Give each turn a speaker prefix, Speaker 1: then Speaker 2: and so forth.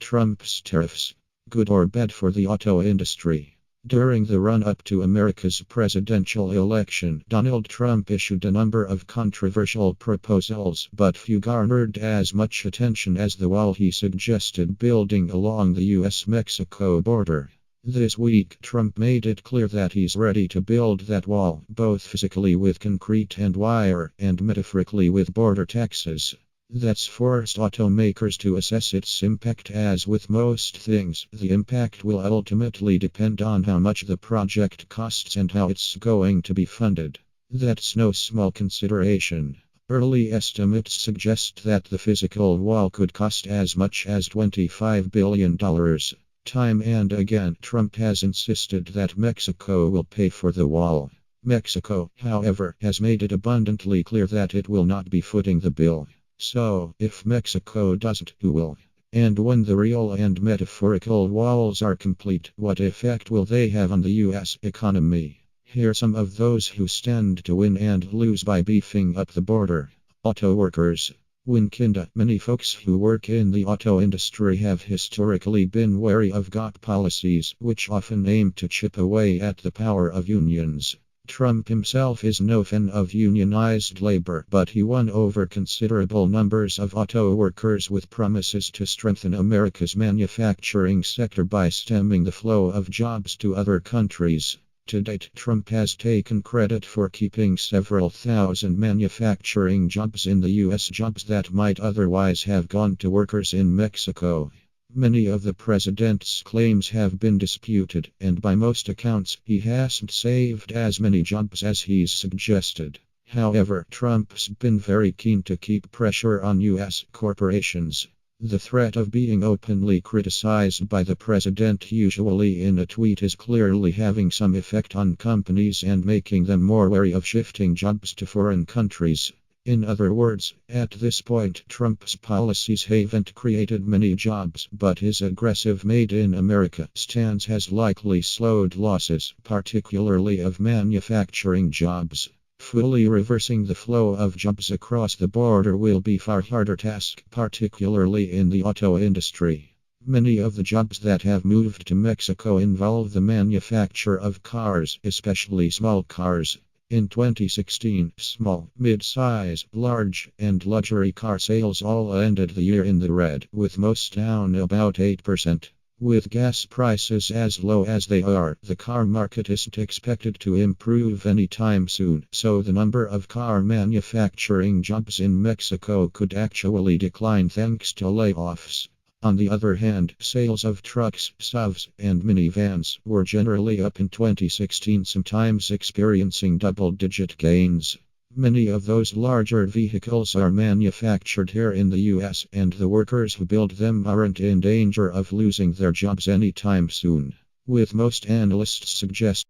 Speaker 1: Trump's tariffs. Good or bad for the auto industry? During the run-up to America's presidential election, Donald Trump issued a number of controversial proposals, but few garnered as much attention as the wall he suggested building along the U.S. Mexico border. This week, Trump made it clear that he's ready to build that wall, both physically with concrete and wire, and metaphorically with border taxes. That's forced automakers to assess its impact. As with most things, the impact will ultimately depend on how much the project costs and how it's going to be funded. That's no small consideration. Early estimates suggest that the physical wall could cost as much as $25 billion. Time and again, Trump has insisted that Mexico will pay for the wall. Mexico, however, has made it abundantly clear that it will not be footing the bill. So, if Mexico doesn't, who will? And when the real and metaphorical walls are complete, what effect will they have on the U.S. economy? Here are some of those who stand to win and lose by beefing up the border. Auto workers. Many folks who work in the auto industry have historically been wary of GOP policies, which often aim to chip away at the power of unions. Trump himself is no fan of unionized labor, but he won over considerable numbers of auto workers with promises to strengthen America's manufacturing sector by stemming the flow of jobs to other countries. To date, Trump has taken credit for keeping several thousand manufacturing jobs in the U.S., jobs that might otherwise have gone to workers in Mexico. Many of the president's claims have been disputed, and by most accounts, he hasn't saved as many jobs as he's suggested. However, Trump's been very keen to keep pressure on U.S. corporations. The threat of being openly criticized by the president, usually in a tweet, is clearly having some effect on companies and making them more wary of shifting jobs to foreign countries. In other words, at this point, Trump's policies haven't created many jobs, but his aggressive Made in America stance has likely slowed losses, particularly of manufacturing jobs. Fully reversing the flow of jobs across the border will be far harder task, particularly in the auto industry. Many of the jobs that have moved to Mexico involve the manufacture of cars, especially small cars. In 2016, small, mid-size, large, and luxury car sales all ended the year in the red, with most down about 8%. With gas prices as low as they are, the car market isn't expected to improve anytime soon, so the number of car manufacturing jobs in Mexico could actually decline thanks to layoffs. On the other hand, sales of trucks, SUVs, and minivans were generally up in 2016, sometimes experiencing double-digit gains. Many of those larger vehicles are manufactured here in the U.S., and the workers who build them aren't in danger of losing their jobs anytime soon. With most analysts suggest